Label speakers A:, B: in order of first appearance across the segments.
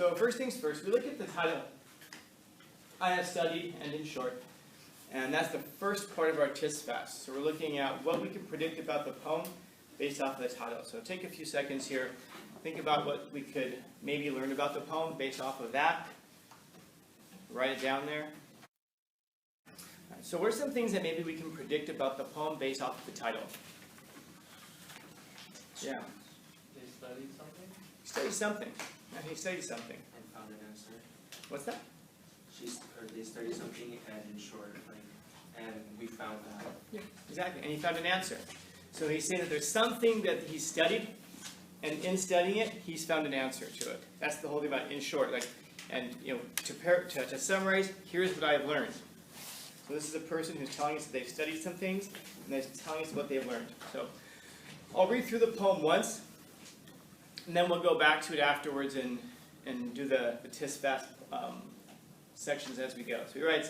A: So first things first, we look at the title, I have studied, and in short. And that's the first part of our TIS fast. So we're looking at what we can predict about the poem based off of the title. So take a few seconds here, think about what we could maybe learn about the poem based off of that. Write it down there. Right, so what are some things that maybe we can predict about the poem based off of the title? Yeah.
B: They studied something?
A: Study something. Yeah, he studied something.
B: And found an answer.
A: What's that?
B: They studied something and in short, and we found that.
A: Yeah, exactly. And he found an answer. So he's saying that there's something that he studied, and in studying it, he's found an answer to it. That's the whole thing about in short. And to summarize, here's what I've learned. So this is a person who's telling us that they've studied some things, and they're telling us what they've learned. So I'll read through the poem once, and then we'll go back to it afterwards and do the TIS fast sections as we go. So he writes,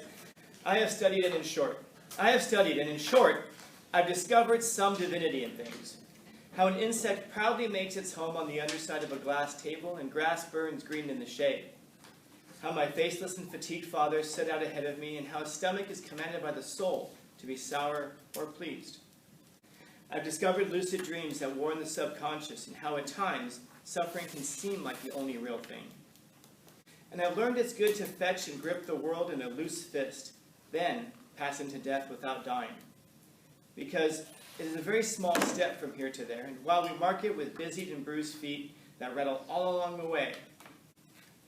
A: I have studied and in short. I have studied and in short, I've discovered some divinity in things. How an insect proudly makes its home on the underside of a glass table and grass burns green in the shade. How my faceless and fatigued father set out ahead of me and how a stomach is commanded by the soul to be sour or pleased. I've discovered lucid dreams that warn the subconscious and how at times suffering can seem like the only real thing. And I've learned it's good to fetch and grip the world in a loose fist, then pass into death without dying. Because it is a very small step from here to there, and while we mark it with busied and bruised feet that rattle all along the way,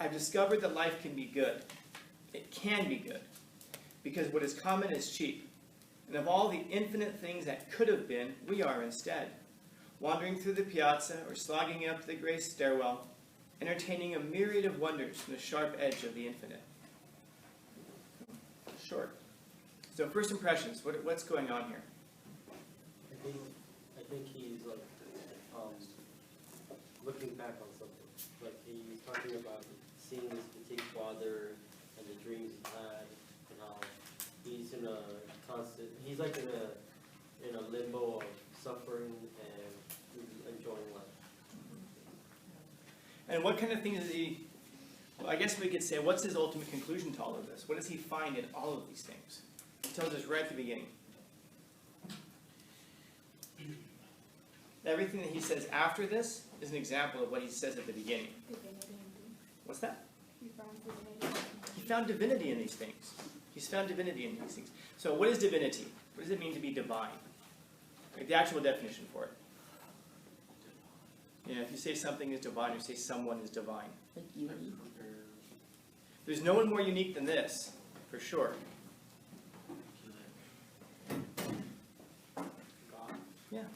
A: I've discovered that life can be good. It can be good. Because what is common is cheap. And of all the infinite things that could have been, we are instead. Wandering through the piazza or slogging up the gray stairwell, entertaining a myriad of wonders from the sharp edge of the infinite. Short. So first impressions, what's going on here?
C: I think he's looking back on something. Like he's talking about seeing his fatigued father and the dreams he had, and how he's in a constant. He's like in a limbo of suffering and enjoying life.
A: And what kind of things is he? Well, I guess we could say, what's his ultimate conclusion to all of this? What does he find in all of these things? He tells us right at the beginning. Everything that he says after this is an example of what he says at the beginning. What's that? He found divinity in these things. He's found divinity in these things. So what is divinity? What does it mean to be divine? Like the actual definition for it. Yeah, if you say something is divine, or say someone is divine.
D: Like unique.
A: There's no one more unique than this, for sure.
B: God.
A: Yeah.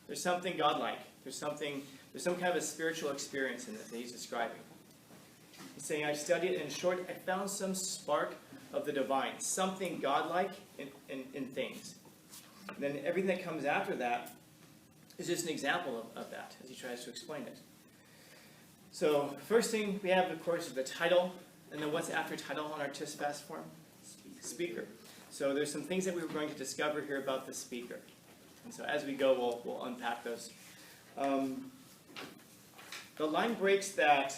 A: There's something godlike. There's some kind of a spiritual experience in this that he's describing. He's saying, I've studied, and in short, I found some spark of the divine, something godlike in things. And then everything that comes after that is just an example of that, as he tries to explain it. So, first thing we have, of course, is the title, and then what's after title on our TIS fast form? Speaker. So there's some things that we were going to discover here about the speaker. And so as we go, we'll unpack those. The line breaks that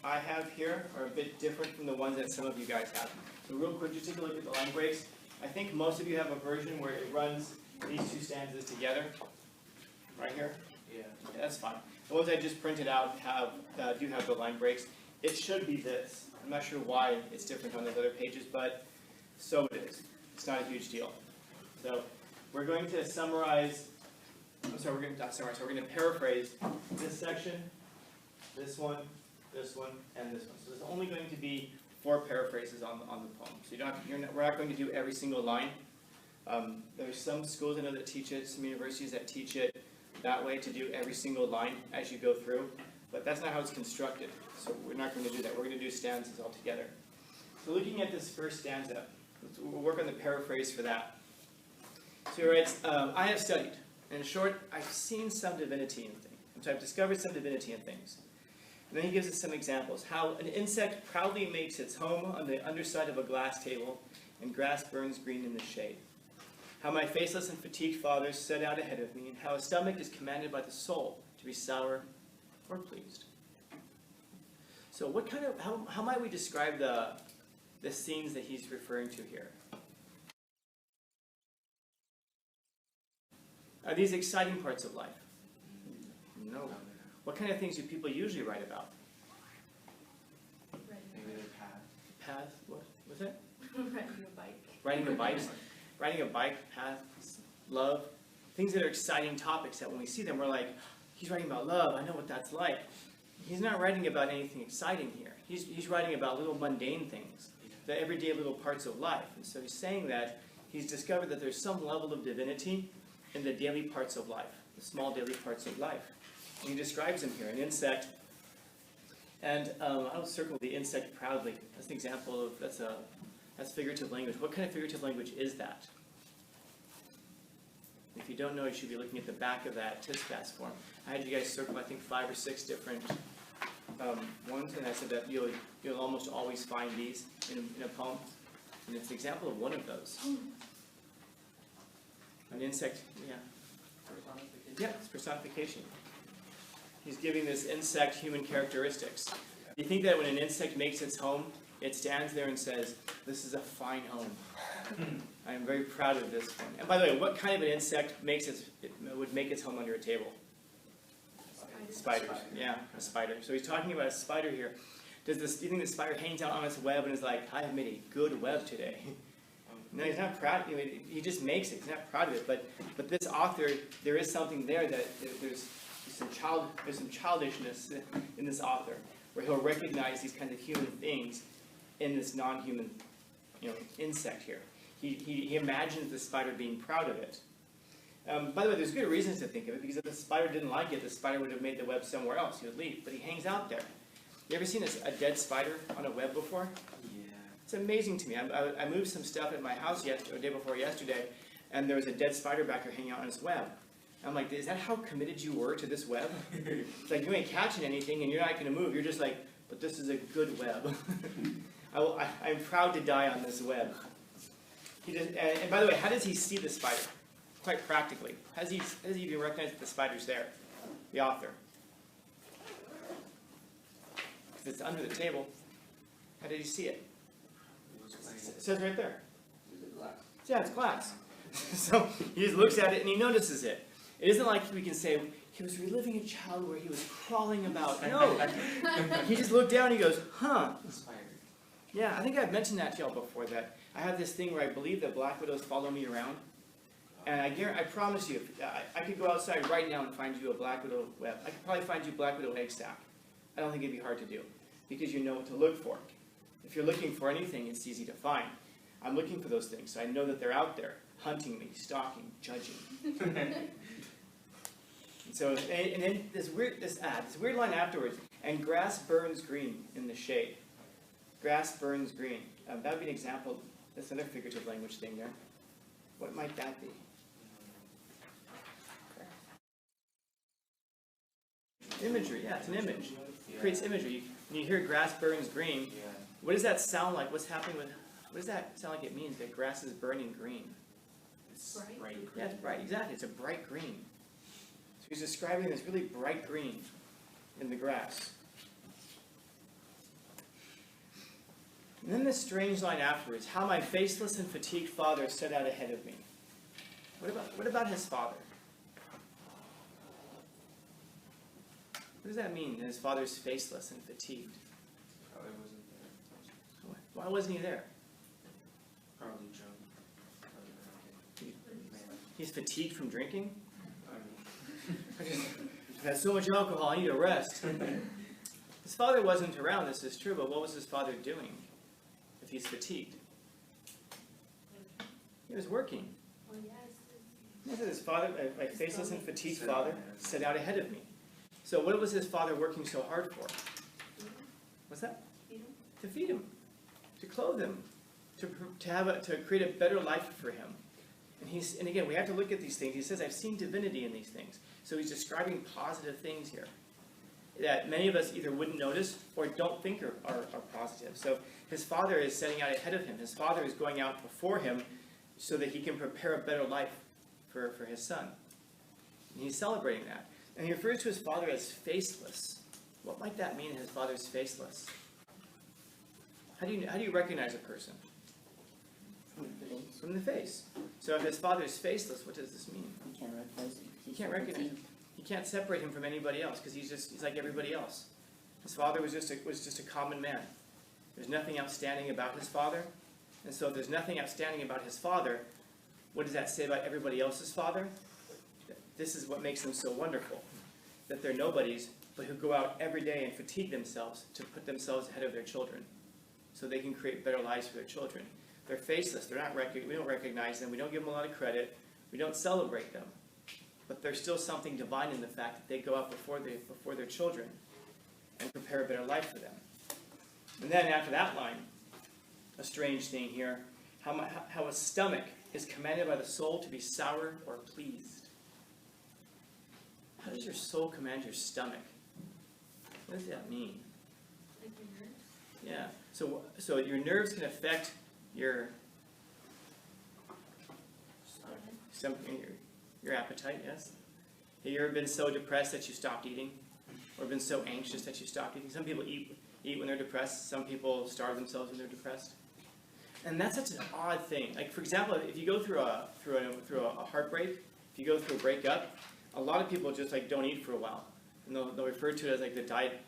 A: I have here are a bit different from the ones that some of you guys have. So real quick, just take a look at the line breaks. I think most of you have a version where it runs these two stanzas together. Right here?
B: Yeah.
A: Yeah, that's fine. The ones I just printed out do have the line breaks. It should be this. I'm not sure why it's different on those other pages, but so it is. It's not a huge deal. So we're going to summarize. We're going to paraphrase this section, this one, and this one. So there's only going to be 4 paraphrases on the poem. So we're not going to do every single line. There's some schools I know that teach it, some universities that teach it that way, to do every single line as you go through. But that's not how it's constructed. So we're not going to do that. We're going to do stanzas all together. So looking at this first stanza, we'll work on the paraphrase for that. So he writes, I have studied. In short, I've seen some divinity in things. So I've discovered some divinity in things. And then he gives us some examples. How an insect proudly makes its home on the underside of a glass table, and grass burns green in the shade. How my faceless and fatigued fathers set out ahead of me, and how a stomach is commanded by the soul to be sour or pleased. So what kind of, how might we describe the scenes that he's referring to here? Are these exciting parts of life? No. What kind of things do people usually write about?
B: Maybe their path.
A: Path? What was it?
D: Riding a bike.
A: Riding a bike. Riding a bike, path, love. Things that are exciting topics that when we see them, we're like, he's writing about love. I know what that's like. He's not writing about anything exciting here. He's writing about little mundane things, the everyday little parts of life. And so he's saying that he's discovered that there's some level of divinity in the daily parts of life, the small daily parts of life. And he describes them here, an insect. And I'll circle the insect proudly. That's an example of, that's figurative language. What kind of figurative language is that? If you don't know, you should be looking at the back of that TISCAS form. I had you guys circle, I think, 5 or 6 different ones, and I said that you'll almost always find these in a poem. And it's an example of one of those. An insect, yeah. Yeah, it's personification. He's giving this insect human characteristics. Do you think that when an insect makes its home, it stands there and says, "This is a fine home. I am very proud of this one." And by the way, what kind of an insect would make its home under a table? Spiders. Yeah, a spider. So he's talking about a spider here. Do you think the spider hangs out on its web and is like, "I have made a good web today"? No, he's not proud. He just makes it. He's not proud of it. But this author, there is something there that there's some childishness in this author, where he'll recognize these kinds of human things in this non-human, insect here. He imagines the spider being proud of it. By the way, there's good reasons to think of it, because if the spider didn't like it, the spider would have made the web somewhere else. He would leave. But he hangs out there. You ever seen a dead spider on a web before?
B: Yeah.
A: It's amazing to me. I moved some stuff at my house the day before yesterday, and there was a dead spider back there hanging out on its web. I'm like, is that how committed you were to this web? It's like you ain't catching anything, and you're not going to move. You're just like, but this is a good web. I'm proud to die on this web. And by the way, how does he see the spider? Quite practically. How does he even recognize that the spider's there? The author. Because it's under the table. How did he see it? It says right there. Yeah, it's glass. So he just looks at it and he notices it. It isn't like we can say, he was reliving a childhood where he was crawling about. No. He just looked down and he goes, huh.
B: Inspired.
A: Yeah, I think I've mentioned that to y'all before, that I have this thing where I believe that black widows follow me around. And I promise you, I could go outside right now and find you a black widow web. I could probably find you a black widow egg sac. I don't think it'd be hard to do, because you know what to look for. If you're looking for anything, it's easy to find. I'm looking for those things, so I know that they're out there, hunting me, stalking, judging. And then this weird line afterwards, and grass burns green in the shade. Grass burns green. That would be an example. That's another figurative language thing there. What might that be? Imagery, yeah, it's an image. It creates imagery. When you hear grass burns green, what does that sound like? What does that sound like it means, that grass is burning green?
B: It's bright.
A: Yeah, it's bright, exactly. It's a bright green. So he's describing this really bright green in the grass. And then this strange line afterwards, how my faceless and fatigued father set out ahead of me. What about his father? What does that mean, that his father's faceless and fatigued?
B: Probably wasn't there.
A: Why wasn't he there?
B: Probably drunk.
A: He's fatigued from drinking?
B: I mean,
A: I've had so much alcohol, I need a rest. His father wasn't around, this is true, but what was his father doing if he's fatigued? He was working.
D: Well, yes.
A: He said his father, my faceless and fatigued father, set out ahead of me. So what was his father working so hard for? What's that?
D: Feed him.
A: To feed him, to clothe him, to create a better life for him. And again, we have to look at these things. He says, I've seen divinity in these things. So he's describing positive things here that many of us either wouldn't notice or don't think are positive. So his father is setting out ahead of him. His father is going out before him so that he can prepare a better life for his son. And he's celebrating that. And he refers to his father as faceless. What might that mean? His father's faceless. How do you recognize a person? From the face. So if his father is faceless, what does this mean?
D: You can't recognize him.
A: You can't recognize him. You can't separate him from anybody else because he's like everybody else. His father was just a common man. There's nothing outstanding about his father. And so if there's nothing outstanding about his father, what does that say about everybody else's father? This is what makes them so wonderful. That they're nobodies, but who go out every day and fatigue themselves to put themselves ahead of their children so they can create better lives for their children. They're faceless. They're not we don't recognize them. We don't give them a lot of credit. We don't celebrate them. But there's still something divine in the fact that they go out before their children and prepare a better life for them. And then after that line, a strange thing here, how a stomach is commanded by the soul to be sour or pleased. How does your soul command your stomach? What does that mean?
E: Like your nerves?
A: Yeah. So your nerves can affect your your appetite, yes? Have you ever been so depressed that you stopped eating? Or been so anxious that you stopped eating? Some people eat when they're depressed. Some people starve themselves when they're depressed. And that's such an odd thing. Like, for example, if you go through a heartbreak, if you go through a breakup, a lot of people just like don't eat for a while. And they'll refer to it as like the diet,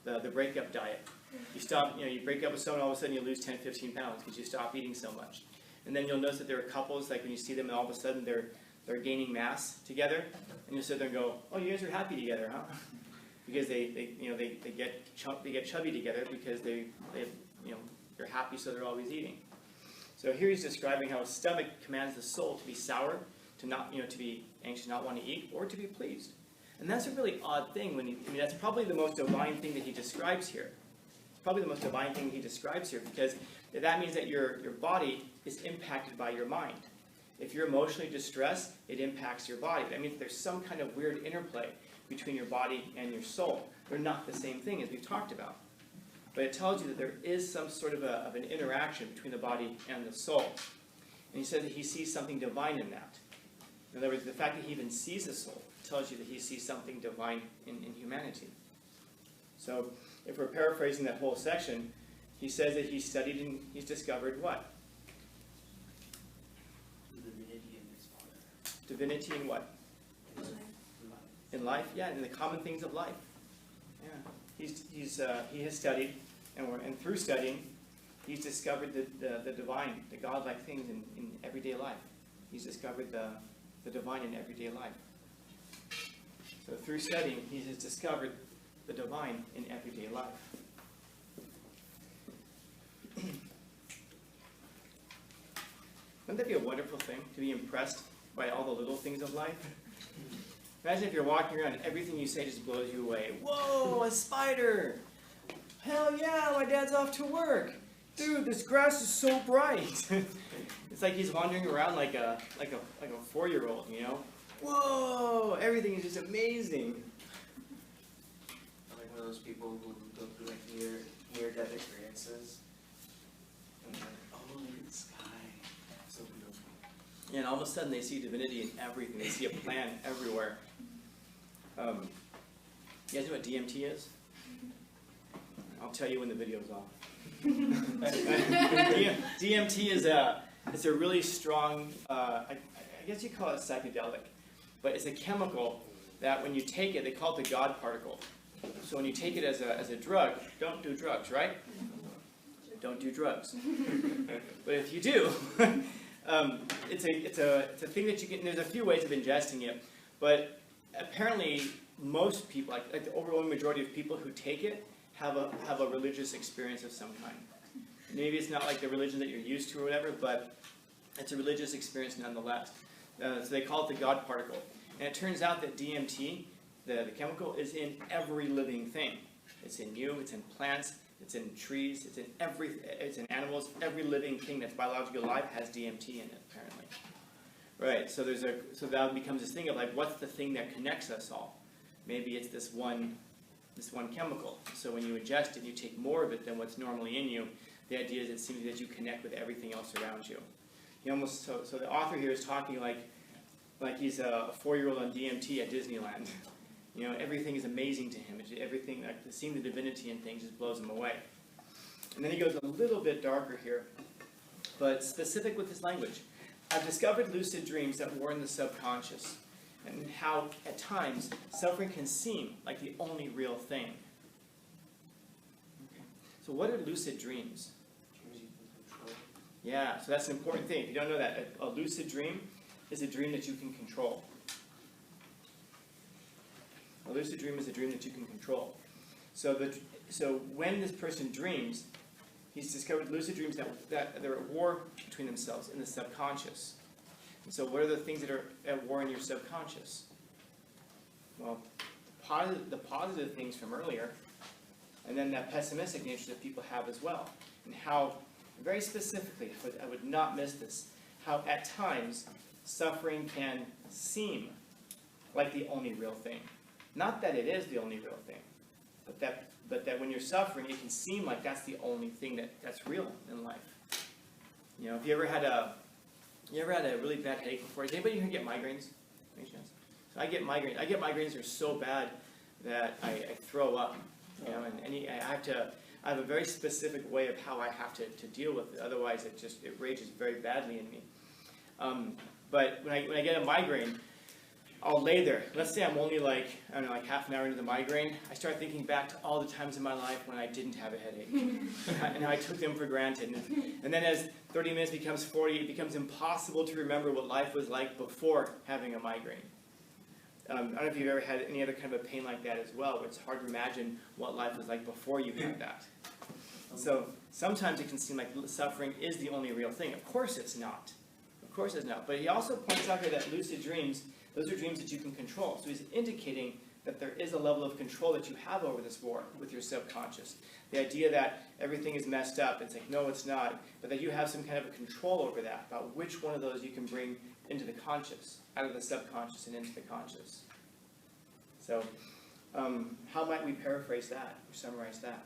A: the breakup diet. You stop, you break up with someone, all of a sudden you lose 10, 15 pounds because you stop eating so much. And then you'll notice that there are couples, like when you see them and all of a sudden they're gaining mass together, and you sit there and go, oh, you guys are happy together, huh? Because they get chubby together because they're happy, so they're always eating. So here he's describing how a stomach commands the soul to be sour, to not to be anxious, not want to eat, or to be pleased. And that's a really odd thing. That's probably the most divine thing that he describes here. It's probably the most divine thing he describes here because that means that your body is impacted by your mind. If you're emotionally distressed, it impacts your body. That means there's some kind of weird interplay between your body and your soul. They're not the same thing as we've talked about. But it tells you that there is some sort of an interaction between the body and the soul. And he says that he sees something divine in that. In other words, the fact that he even sees the soul tells you that he sees something divine in humanity. So if we're paraphrasing that whole section, he says that he studied and he's discovered what?
B: Divinity in his father.
A: Divinity in what? In life? Yeah, in the common things of life. Yeah. He has studied, and through studying, he's discovered the divine, the godlike things in everyday life. He's discovered the divine in everyday life. So through studying, he has discovered the divine in everyday life. Wouldn't that be a wonderful thing, to be impressed by all the little things of life? Imagine if you're walking around and everything you say just blows you away. Whoa, a spider! Hell yeah, my dad's off to work! Dude, this grass is so bright! It's like he's wandering around like a 4-year-old, Whoa, everything is just amazing.
B: I'm like one of those people who go through like near-death experiences. And like, oh, look at the sky. So beautiful.
A: Yeah, and all of a sudden they see divinity in everything. They see a plan everywhere. You guys know what DMT is? I'll tell you when the video's off. DMT is it's a really strong, I guess you call it psychedelic, but it's a chemical that when you take it, they call it the God particle. So when you take it as a drug, don't do drugs, right? Don't do drugs. But if you do, it's a thing that you can. There's a few ways of ingesting it, but apparently most people, like the overwhelming majority of people who take it, have a religious experience of some kind. Maybe it's not like the religion that you're used to or whatever, but it's a religious experience nonetheless. So they call it the God particle. And it turns out that DMT, the chemical, is in every living thing. It's in you, it's in plants, it's in trees, it's in animals. Every living thing that's biologically alive has DMT in it, apparently. Right, so that becomes this thing of like, what's the thing that connects us all? Maybe it's this one chemical. So when you ingest it, you take more of it than what's normally in you. The idea is it seems that you connect with everything else around you. So the author here is talking like he's a 4-year-old on DMT at Disneyland. You know, everything is amazing to him. Everything, like seeing the divinity in things just blows him away. And then he goes a little bit darker here, but specific with his language. I've discovered lucid dreams that were in the subconscious, and how, at times, suffering can seem like the only real thing. Okay. So what are lucid dreams?
B: Dreams you can control.
A: Yeah, so that's an important thing. If you don't know that, a lucid dream is a dream that you can control. A lucid dream is a dream that you can control. So when this person dreams, he's discovered lucid dreams that they're at war between themselves in the subconscious. And so what are the things that are at war in your subconscious? Well, the positive things from earlier, and then that pessimistic nature that people have as well. And how, very specifically, I would not miss this, how at times suffering can seem like the only real thing. Not that it is the only real thing, but that when you're suffering, it can seem like that's the only thing that's real in life. You know, if you ever had a really bad headache before? Does anybody here get migraines? Any chance? So I get migraines. I get migraines that are so bad that I throw up. You know, and I have a very specific way of how I have to deal with it. Otherwise, it rages very badly in me. But when I get a migraine, I'll lay there. Let's say I'm only like half an hour into the migraine. I start thinking back to all the times in my life when I didn't have a headache, and how I took them for granted. And then as 30 minutes becomes 40, it becomes impossible to remember what life was like before having a migraine. I don't know if you've ever had any other kind of a pain like that as well, where it's hard to imagine what life was like before you had that. So sometimes it can seem like suffering is the only real thing. Of course it's not. Of course it's not. But he also points out here that lucid dreams, those are dreams that you can control. So he's indicating that there is a level of control that you have over this war with your subconscious. The idea that everything is messed up, it's like, no, it's not. But that you have some kind of a control over that, about which one of those you can bring into the conscious, out of the subconscious and into the conscious. So how might we paraphrase that or summarize that?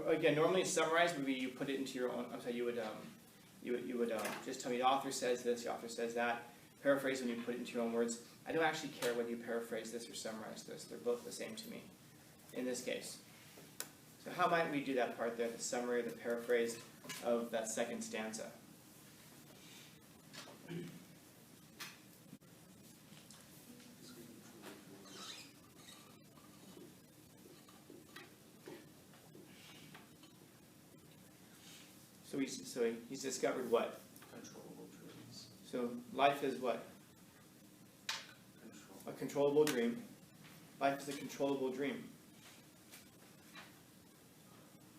A: Again, normally summarize would be you put it into your own. I'm sorry, you would just tell me the author says this, the author says that. Paraphrase when you put it into your own words. I don't actually care whether you paraphrase this or summarize this. They're both the same to me in this case. So how might we do that part there, the summary or the paraphrase of that second stanza? So he's discovered what?
B: Controllable dreams.
A: So life is what? A controllable dream. Life is a controllable dream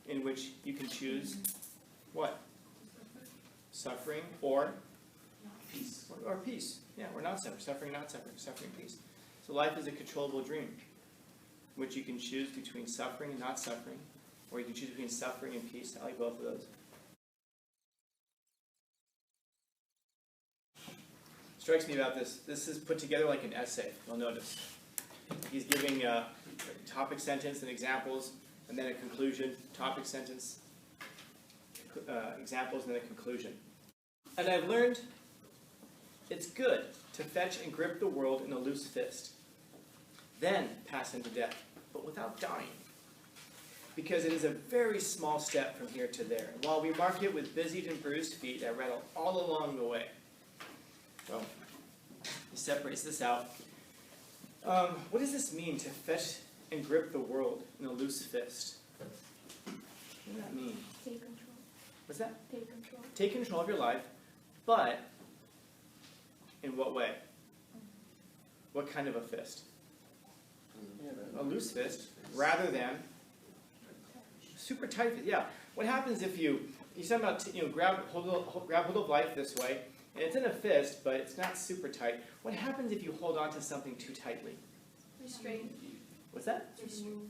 A: in which you can choose what? Suffering or
B: peace.
A: Or peace. Yeah, or not suffering. Suffering, not suffering. Suffering, peace. So life is a controllable dream in which you can choose between suffering and not suffering, or you can choose between suffering and peace. I like both of those. Strikes me about this. This is put together like an essay, you'll notice. He's giving a topic sentence and examples, and then a conclusion, topic sentence, examples, and then a conclusion. And I've learned it's good to fetch and grip the world in a loose fist, then pass into death, but without dying. Because it is a very small step from here to there. And while we mark it with busied and bruised feet that rattle all along the way. So, he separates this out. What does this mean, to fetch and grip the world in a loose fist? What does that mean?
D: Take control.
A: What's that?
D: Take control.
A: Take control of your life, but in what way? What kind of a fist? A loose fist, rather than super tight fist. Yeah. What happens if you somehow grab hold of life this way? And it's in a fist, but it's not super tight. What happens if you hold on to something too tightly?
D: Restraint.
A: What's that?
D: Just move.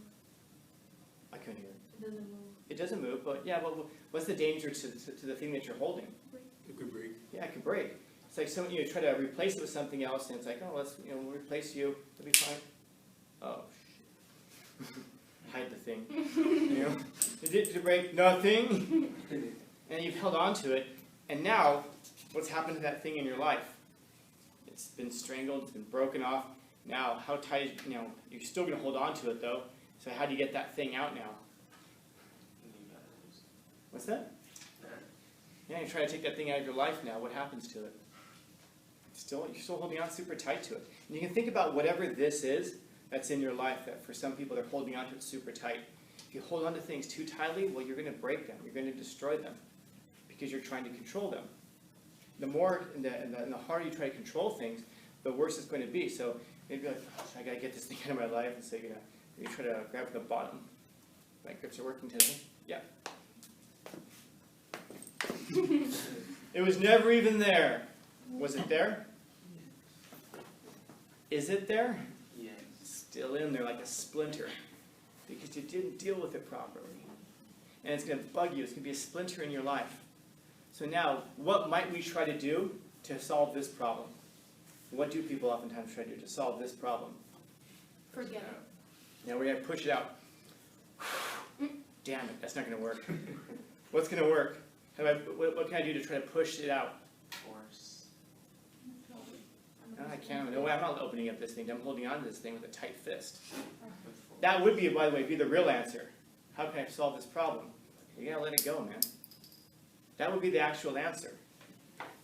A: I couldn't hear it.
D: It doesn't move.
A: It doesn't move, but yeah, well, what's the danger to the thing that you're holding?
E: It could break.
A: Yeah, it can break. It's like you try to replace it with something else, and it's like, oh, we'll replace you. It'll be fine. Oh, shit. Hide the thing. Did it break? Nothing. And you've held on to it, and now, what's happened to that thing in your life? It's been strangled, it's been broken off. Now, how tight, you're still going to hold on to it though. So how do you get that thing out now? What's that? Yeah, you try to take that thing out of your life now. What happens to it? You're still holding on super tight to it. And you can think about whatever this is that's in your life that for some people they're holding on to it super tight. If you hold on to things too tightly, well, you're going to break them. You're going to destroy them because you're trying to control them. The more and the harder you try to control things, the worse it's going to be. So maybe like, oh, I got to get this thing out of my life, and so you try to grab the bottom. My grips are working today. Yeah. It was never even there. Was it there? Is it there?
B: Yes.
A: It's still in there like a splinter because you didn't deal with it properly. And it's going to bug you. It's going to be a splinter in your life. So now, what might we try to do to solve this problem? What do people oftentimes try to do to solve this problem?
D: Forget it.
A: Now we're going to push it out. Damn it, that's not going to work. What's going to work? What can I do to try to push it out?
B: Force.
A: No, I can't. No way, I'm not opening up this thing. I'm holding on to this thing with a tight fist. That would be, by the way, be the real answer. How can I solve this problem? You got to let it go, man. That would be the actual answer.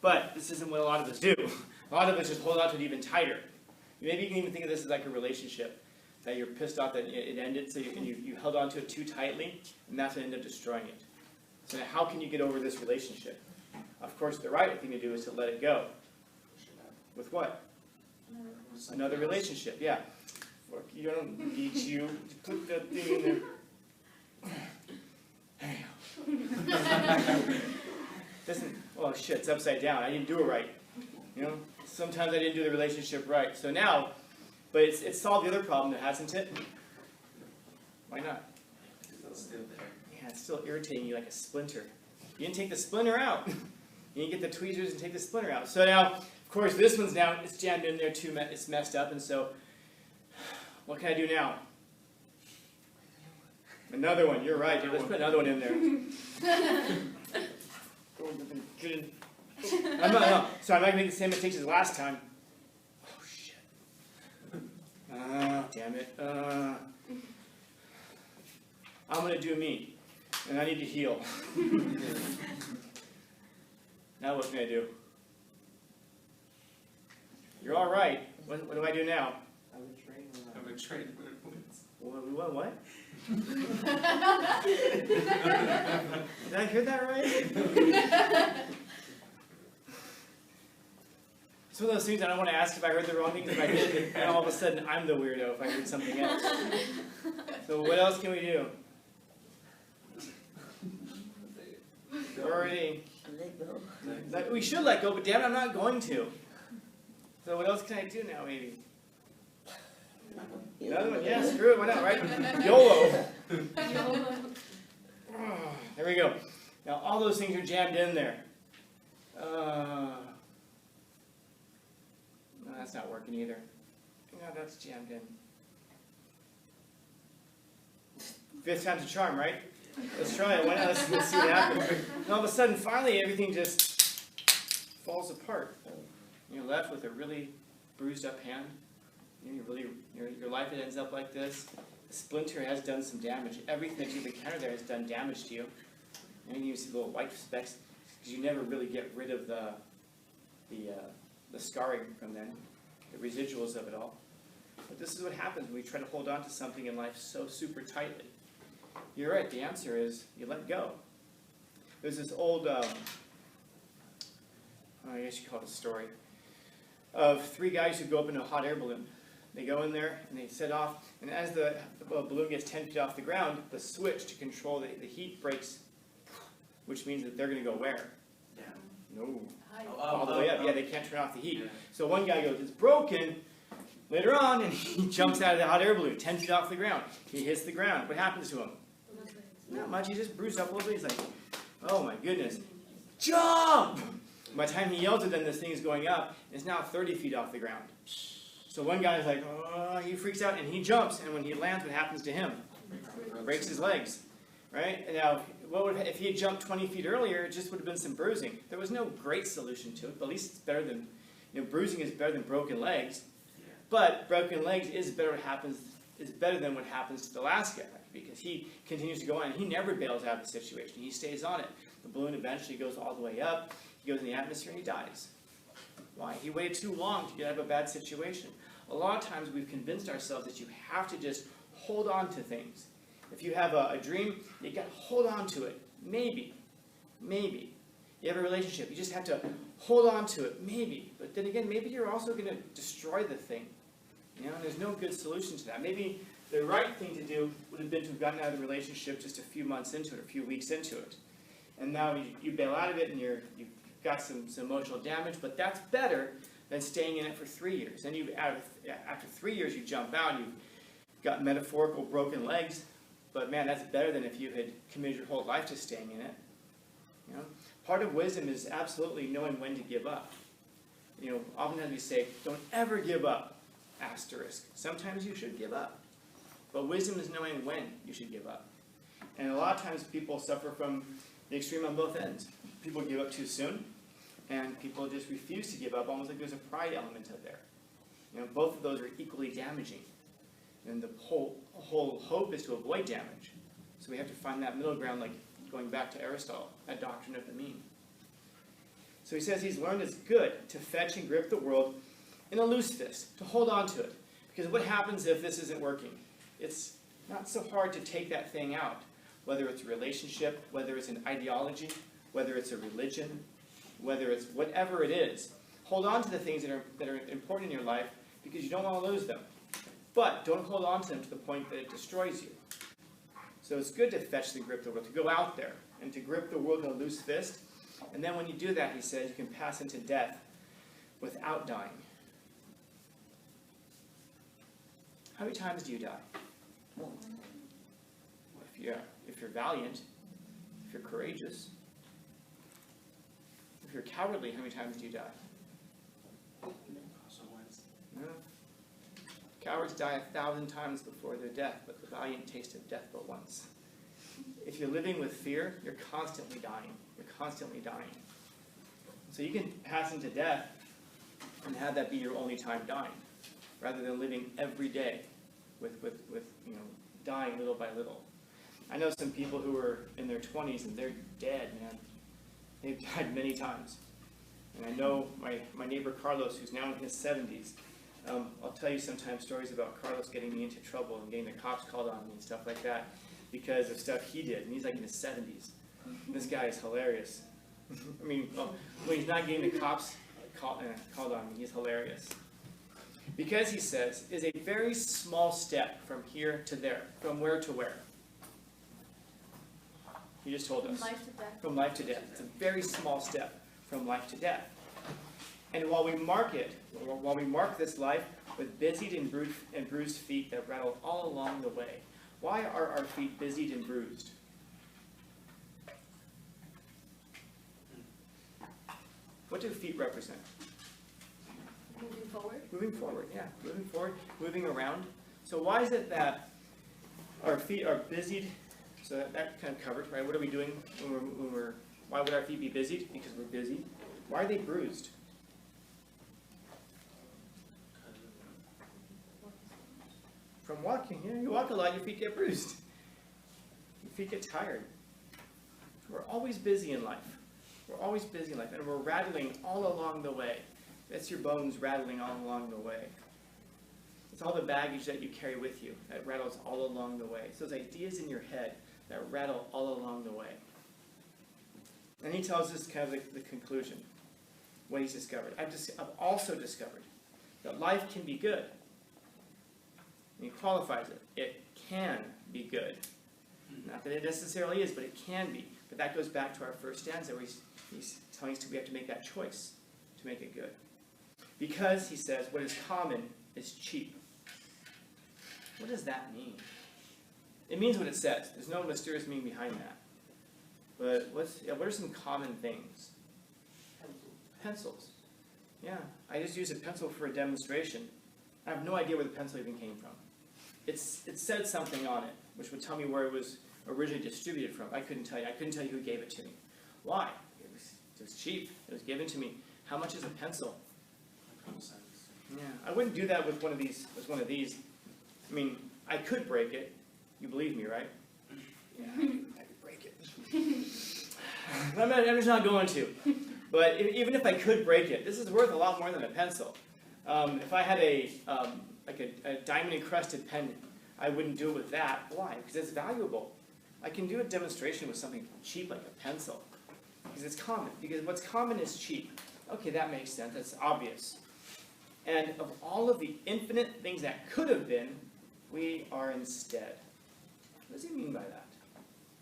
A: But this isn't what a lot of us do. A lot of us just hold on to it even tighter. Maybe you can even think of this as like a relationship, that you're pissed off that it ended, so you held on to it too tightly, and that's what ended up destroying it. So now how can you get over this relationship? Of course, the right thing to do is to let it go. With what? Another relationship, yeah. You don't need you. Put that thing in there. Listen, oh shit, it's upside down. I didn't do it right. Sometimes I didn't do the relationship right. So now, but it's solved the other problem, hasn't it? Why not?
B: It's still there.
A: Yeah, it's still irritating you like a splinter. You didn't take the splinter out. You didn't get the tweezers and take the splinter out. So now, of course, this one's now, it's jammed in there too, it's messed up, and so, what can I do now? Another one, you're right. Let's put another one in there. I'm not going to make the same mistakes as last time. Oh, shit. Damn it. I'm going to do me, and I need to heal. Now what can I do? You're all right. What do I do now?
B: I'm a train when it wins.
A: What? Did I hear that right? It's one of those things I don't want to ask if I heard the wrong thing, because if I did, then all of a sudden I'm the weirdo if I heard something else. So what else can we do? Already. We should let go, but damn it, I'm not going to. So what else can I do now, maybe? Another one? Yeah, screw it, why not, right? YOLO. There we go. Now all those things are jammed in there. No, that's not working either. No, that's jammed in. Fifth time's a charm, right? Let's try it. Why not? Let's see what happens. And all of a sudden, finally, everything just falls apart. You're left with a really bruised up hand. Your life ends up like this. The splinter has done some damage. Everything that you've encountered there has done damage to you. And you see little white specks because you never really get rid of the scarring from then, the residuals of it all. But this is what happens when we try to hold on to something in life so super tightly. You're right, the answer is you let go. There's this old, I guess you call it a story, of three guys who go up in a hot air balloon. They go in there and they set off, and as the balloon gets 10 feet off the ground, the switch to control the heat breaks, which means that they're going to go where?
B: Down.
A: No.
B: Oh,
A: All the way up. Yeah, they can't turn off the heat.
B: Yeah.
A: So one guy goes, it's broken. Later on, and he jumps out of the hot air balloon, 10 feet off the ground. He hits the ground. What happens to him? Not much. He just bruised up a little bit. He's like, oh my goodness. Jump! By the time he yells at them, this thing is going up. It's now 30 feet off the ground. So one guy's like, oh, he freaks out, and he jumps. And when he lands, what happens to him? Breaks his legs. Right? And now, if he had jumped 20 feet earlier, it just would have been some bruising. There was no great solution to it, but at least it's better than bruising is better than broken legs,
B: Yeah.
A: but broken legs is better than what happens to the last guy, because he continues to go on and he never bails out of the situation. He stays on it. The balloon eventually goes all the way up. He goes in the atmosphere and he dies. Why? He waited too long to get out of a bad situation. A lot of times we've convinced ourselves that you have to just hold on to things. If you have a dream, you got to hold on to it. Maybe. You have a relationship, you just have to hold on to it. Maybe. But then again, maybe you're also going to destroy the thing. There's no good solution to that. Maybe the right thing to do would have been to have gotten out of the relationship just a few months into it, a few weeks into it. And now you bail out of it and you've got some emotional damage, but that's better than staying in it for 3 years. And after 3 years you jump out, you've got metaphorical broken legs, but man, that's better than if you had committed your whole life to staying in it. Part of wisdom is absolutely knowing when to give up. Oftentimes we say, don't ever give up, asterisk. Sometimes you should give up. But wisdom is knowing when you should give up. And a lot of times people suffer from the extreme on both ends. People give up too soon, and people just refuse to give up, almost like there's a pride element of there. Both of those are equally damaging. And the whole hope is to avoid damage. So we have to find that middle ground, like going back to Aristotle, that doctrine of the mean. So he says he's learned it's good to fetch and grip the world in a loose fist, to hold on to it. Because what happens if this isn't working? It's not so hard to take that thing out, whether it's a relationship, whether it's an ideology, whether it's a religion, whether it's whatever it is. Hold on to the things that are important in your life because you don't want to lose them. But don't hold on to them to the point that it destroys you. So it's good to fetch and grip the world, to go out there and to grip the world in a loose fist. And then when you do that, he says, you can pass into death without dying. How many times do you die? If you're valiant, if you're courageous, if you're cowardly, how many times do you die?
B: Also once.
A: No. Cowards die 1,000 times before their death, but the valiant tasted death but once. If you're living with fear, you're constantly dying. You're constantly dying. So you can pass into death and have that be your only time dying, rather than living every day with dying little by little. I know some people who are in their 20s and they're dead, man. They've died many times. And I know my neighbor Carlos, who's now in his 70s, I'll tell you sometimes stories about Carlos getting me into trouble and getting the cops called on me and stuff like that because of stuff he did. And he's like in his 70s. This guy is hilarious. I mean, when he's not getting the cops called on me, he's hilarious. Because, he says, is a very small step from here to there, from where to where. He just told us.
D: From life to death.
A: From life to death. It's a very small step from life to death. And while we mark this life with busied and bruised feet that rattle all along the way, why are our feet busied and bruised? What do feet represent?
D: Moving forward.
A: Moving forward, yeah. Moving forward, moving around. So why is it that our feet are busied? So that kind of covered, right? What are we doing why would our feet be busied? Because we're busy. Why are they bruised? From walking, you walk a lot, your feet get bruised. Your feet get tired. We're always busy in life. We're always busy in life, and we're rattling all along the way. That's your bones rattling all along the way. It's all the baggage that you carry with you that rattles all along the way. It's those ideas in your head that rattle all along the way. And he tells us kind of the conclusion, what he's discovered. I've also discovered that life can be good. And he qualifies it. It can be good. Not that it necessarily is, but it can be. But that goes back to our first stanza where he's telling us we have to make that choice to make it good. Because, he says, what is common is cheap. What does that mean? It means what it says. There's no mysterious meaning behind that. But what are some common things? Pencils. Yeah, I just used a pencil for a demonstration. I have no idea where the pencil even came from. It said something on it, which would tell me where it was originally distributed from. I couldn't tell you. I couldn't tell you who gave it to me. Why? It was cheap. It was given to me. How much is a pencil?
B: common sense.
A: Yeah, I wouldn't do that with one of these. I mean, I could break it. You believe me, right? Yeah, I could break it. I'm just not going to. But even if I could break it, this is worth a lot more than a pencil. If I had a diamond encrusted pendant, I wouldn't do it with that. Why? Because it's valuable. I can do a demonstration with something cheap like a pencil. Because it's common. Because what's common is cheap. Okay, that makes sense. That's obvious. And of all of the infinite things that could have been, we are instead. What does he mean by that?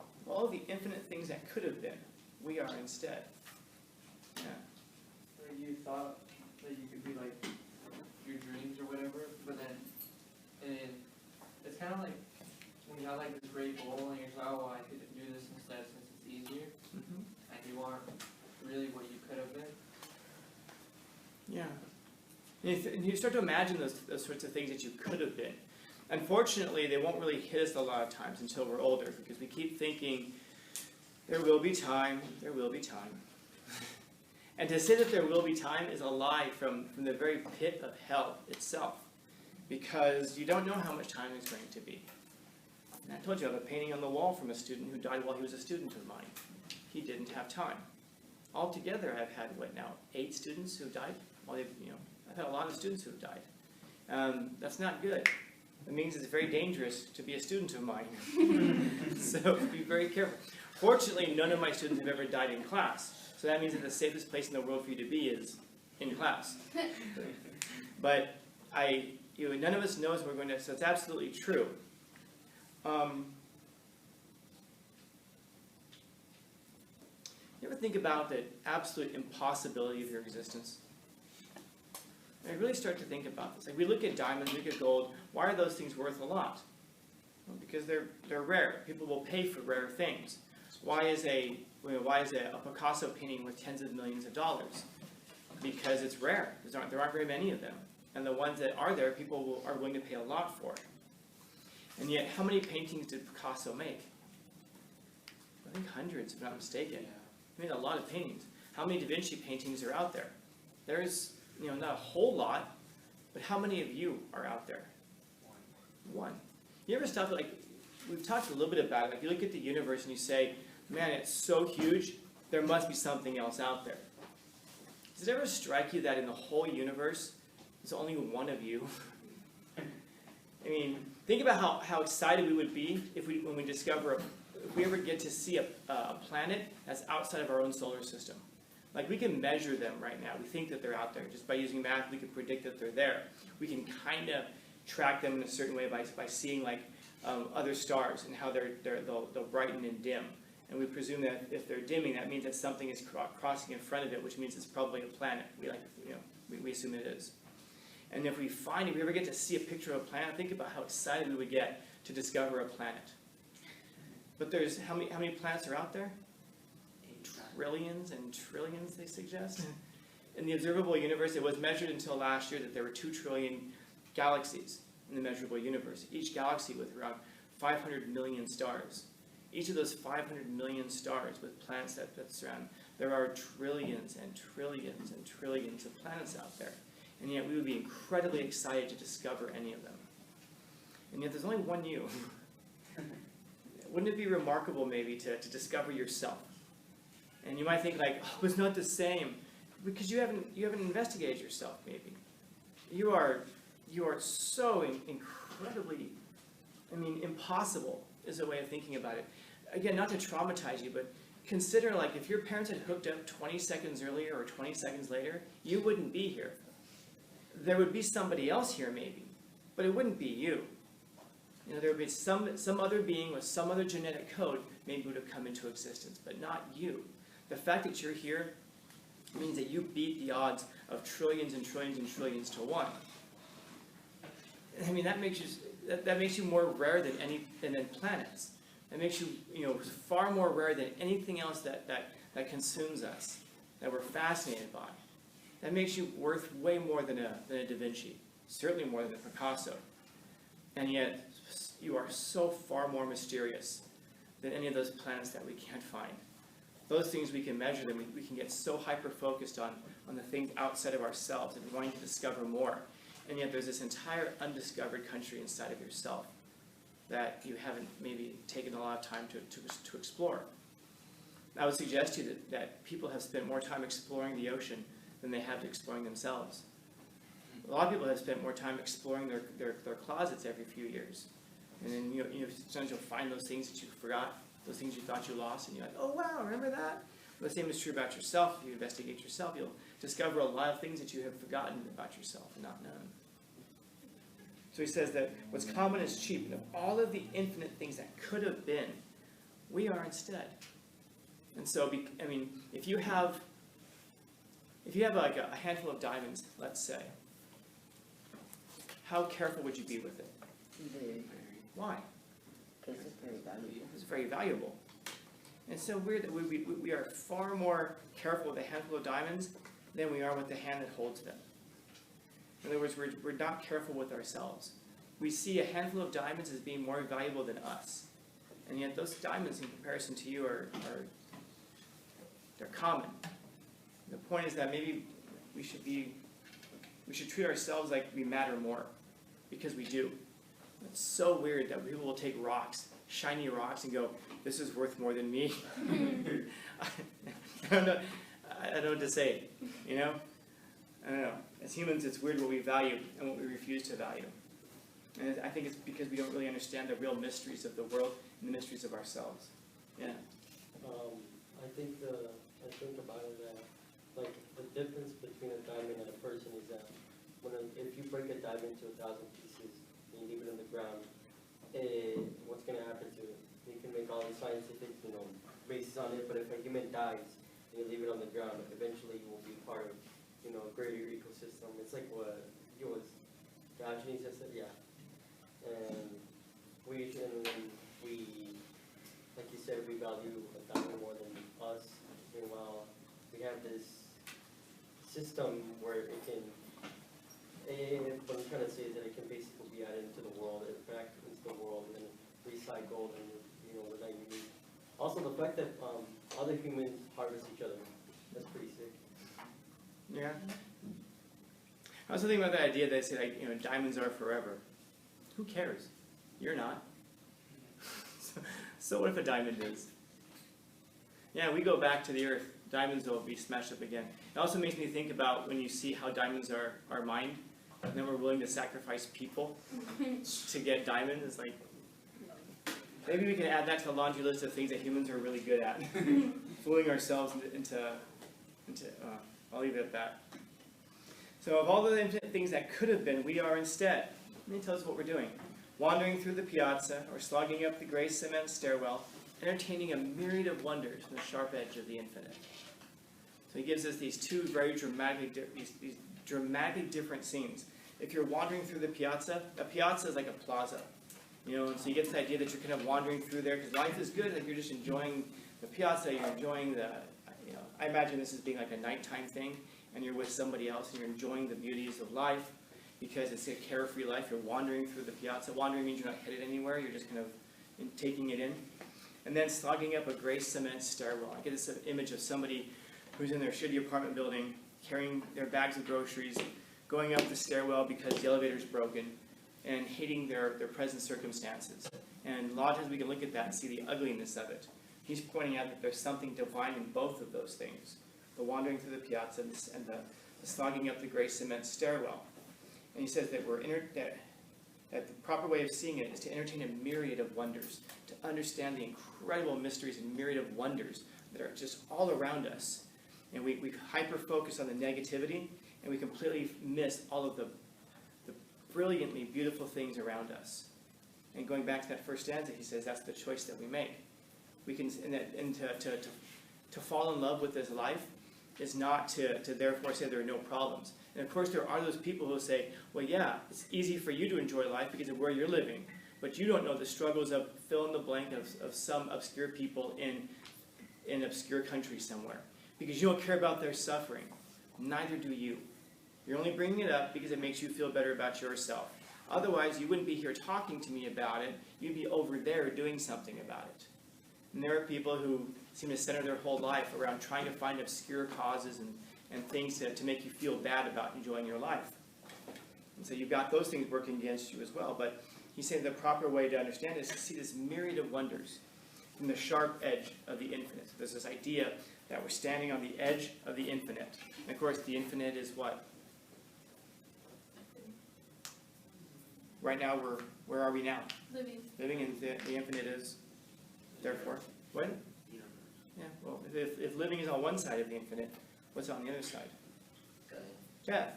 A: Of all of the infinite things that could have been, we are instead. Yeah.
E: Like you thought that you could be like your dreams or whatever, but then it's kind of like when you have like this great goal and you're like, oh, I could do this instead since it's easier, and you aren't really what you could have been.
A: Yeah. And you start to imagine those sorts of things that you could have been. Unfortunately, they won't really hit us a lot of times until we're older, because we keep thinking, there will be time, there will be time. And to say that there will be time is a lie from the very pit of hell itself, because you don't know how much time is going to be. And I told you I have a painting on the wall from a student who died while he was a student of mine. He didn't have time. Altogether, I've had, 8 students who died? Well, I've had a lot of students who have died. That's not good. It means it's very dangerous to be a student of mine. So be very careful. Fortunately, none of my students have ever died in class. So that means that the safest place in the world for you to be is in class. But none of us knows we're going to, so it's absolutely true. You ever think about the absolute impossibility of your existence? I really start to think about this. Like, we look at diamonds, we look at gold. Why are those things worth a lot? Well, because they're rare. People will pay for rare things. Why is a Picasso painting worth tens of millions of dollars? Because it's rare. There aren't very many of them. And the ones that are there, people are willing to pay a lot for. And yet, how many paintings did Picasso make? I think hundreds, if I'm not mistaken.
B: Yeah.
A: He made a lot of paintings. How many Da Vinci paintings are out there? There's not a whole lot, but how many of you are out there? One. You ever stop, we've talked a little bit about it, like you look at the universe and you say, man, it's so huge, there must be something else out there. Does it ever strike you that in the whole universe, there's only one of you? I mean, think about how excited we would be when we ever get to see a planet that's outside of our own solar system. Like, we can measure them right now. We think that they're out there. Just by using math, we can predict that they're there. We can kind of track them in a certain way by seeing other stars and how they'll brighten and dim. And we presume that if they're dimming, that means that something is crossing in front of it, which means it's probably a planet. We assume it is. And if we ever get to see a picture of a planet, think about how excited we would get to discover a planet. But there's how many planets are out there? Trillions and trillions, they suggest. In the observable universe, it was measured until last year that there were 2 trillion galaxies in the measurable universe, each galaxy with around 500 million stars. Each of those 500 million stars with planets that surround, there are trillions and trillions and trillions of planets out there. And yet we would be incredibly excited to discover any of them. And yet there's only one you. Wouldn't it be remarkable maybe to discover yourself? And you might think it's not the same, because you haven't investigated yourself maybe. You are so incredibly, impossible is a way of thinking about it. Again, not to traumatize you, but consider if your parents had hooked up 20 seconds earlier or 20 seconds later, you wouldn't be here. There would be somebody else here maybe, but it wouldn't be you. There would be some other being with some other genetic code maybe would have come into existence, but not you. The fact that you're here means that you beat the odds of trillions and trillions and trillions to 1. That makes you more rare than planets. That makes you far more rare than anything else that consumes us, that we're fascinated by. That makes you worth way more than a Da Vinci, certainly more than a Picasso. And yet, you are so far more mysterious than any of those planets that we can't find. those things we can measure them. We can get so hyper-focused on the things outside of ourselves and wanting to discover more. And yet there's this entire undiscovered country inside of yourself that you haven't maybe taken a lot of time to explore. I would suggest to you that people have spent more time exploring the ocean than they have exploring themselves. A lot of people have spent more time exploring their closets every few years. And then sometimes you'll find those things that you forgot, those things you thought you lost, and you're like, oh wow, remember that? Well, the same is true about yourself. If you investigate yourself, you'll discover a lot of things that you have forgotten about yourself and not known. So he says that what's common is cheap. And of all of the infinite things that could have been, we are instead. And so, if you have like a handful of diamonds, let's say, how careful would you be with it?
F: Very.
A: Why?
F: Because it's very valuable.
A: It's very valuable. And so weird that we are far more careful with a handful of diamonds than we are with the hand that holds them. In other words, we're not careful with ourselves. We see a handful of diamonds as being more valuable than us. And yet those diamonds in comparison to you they're common. The point is that maybe we should treat ourselves like we matter more, because we do. It's so weird that people will take rocks, shiny rocks, and go, this is worth more than me. I don't know what to say, I don't know. As humans, it's weird what we value and what we refuse to value. And I think it's because we don't really understand the real mysteries of the world and the mysteries of ourselves. Yeah.
C: I think about it that, like, the difference between a diamond and a person is that if you break a diamond to 1,000 pieces and you leave it on the ground, what's going to happen to it? You can make all the scientific, bases on it, but if a human dies and you leave it on the ground, eventually you will be part of, a greater ecosystem. It's like what Diogenes has said, yeah. And we, like you said, we value a diamond more than us. Meanwhile, we have this system where it can, what I'm trying to say is that it can basically be added into the world, back into the world, and recycled, and we're not unique. Also, the fact that other humans harvest each other, that's pretty sick.
A: Yeah. I also think about the idea that they say, like, diamonds are forever. Who cares? You're not. So what if a diamond is? Yeah, we go back to the earth. Diamonds will be smashed up again. It also makes me think about when you see how diamonds are mined, and then we're willing to sacrifice people to get diamonds. It's like, maybe we can add that to the laundry list of things that humans are really good at. Fooling ourselves into I'll leave it at that. So of all the infinite things that could have been, we are instead. Let me tell us what we're doing. Wandering through the piazza, or slogging up the gray cement stairwell, entertaining a myriad of wonders from the sharp edge of the infinite. So he gives us these two very these dramatically different scenes. If you're wandering through the piazza, a piazza is like a plaza. And so you get this idea that you're kind of wandering through there because life is good, like you're just enjoying the piazza, you're enjoying I imagine this as being like a nighttime thing, and you're with somebody else and you're enjoying the beauties of life because it's a carefree life. You're wandering through the piazza. Wandering means you're not headed anywhere, you're just kind of taking it in. And then slogging up a gray cement stairwell. I get this image of somebody who's in their shitty apartment building, carrying their bags of groceries, going up the stairwell because the elevator's broken, and hating their present circumstances. And a lot of times we can look at that and see the ugliness of it. He's pointing out that there's something divine in both of those things. The wandering through the piazza and the slogging up the gray cement stairwell. And he says that that the proper way of seeing it is to entertain a myriad of wonders, to understand the incredible mysteries and myriad of wonders that are just all around us. And we hyper-focus on the negativity, and we completely miss all of the brilliantly beautiful things around us. And going back to that first stanza, he says that's the choice that we make. We can, to fall in love with this life is not to therefore say there are no problems. And of course there are those people who say, well yeah, it's easy for you to enjoy life because of where you're living, but you don't know the struggles of fill in the blank of some obscure people in obscure countries somewhere. Because you don't care about their suffering. Neither do you. You're only bringing it up because it makes you feel better about yourself. Otherwise, you wouldn't be here talking to me about it. You'd be over there doing something about it. And there are people who seem to center their whole life around trying to find obscure causes and things to make you feel bad about enjoying your life. And so you've got those things working against you as well. But he's saying the proper way to understand it is to see this myriad of wonders from the sharp edge of the infinite. So there's this idea that we're standing on the edge of the infinite. And of course, the infinite is what? Right now, where are we now?
D: Living.
A: Living in the infinite is, therefore, what? Yeah, well, if living is on one side of the infinite, what's on the other side? Death.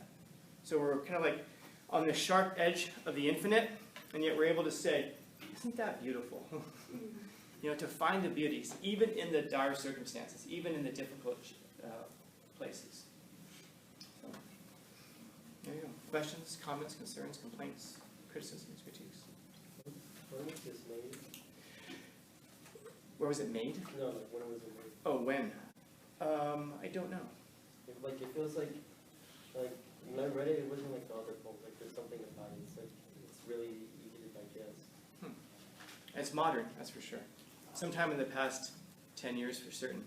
A: So we're kind of like on the sharp edge of the infinite, and yet we're able to say, isn't that beautiful? You know, to find the beauties, even in the dire circumstances, even in the difficult places. So, there you go. Questions, comments, concerns, complaints, criticisms, critiques?
C: When was this made?
A: Where was it made?
C: No, like when was it made?
A: Oh, when? I don't know.
C: Like it feels like when I read it, it wasn't like the other book. Like there's something about it. It's like it's really easy to digest.
A: It's modern, that's for sure. Sometime in the past 10 years for certain.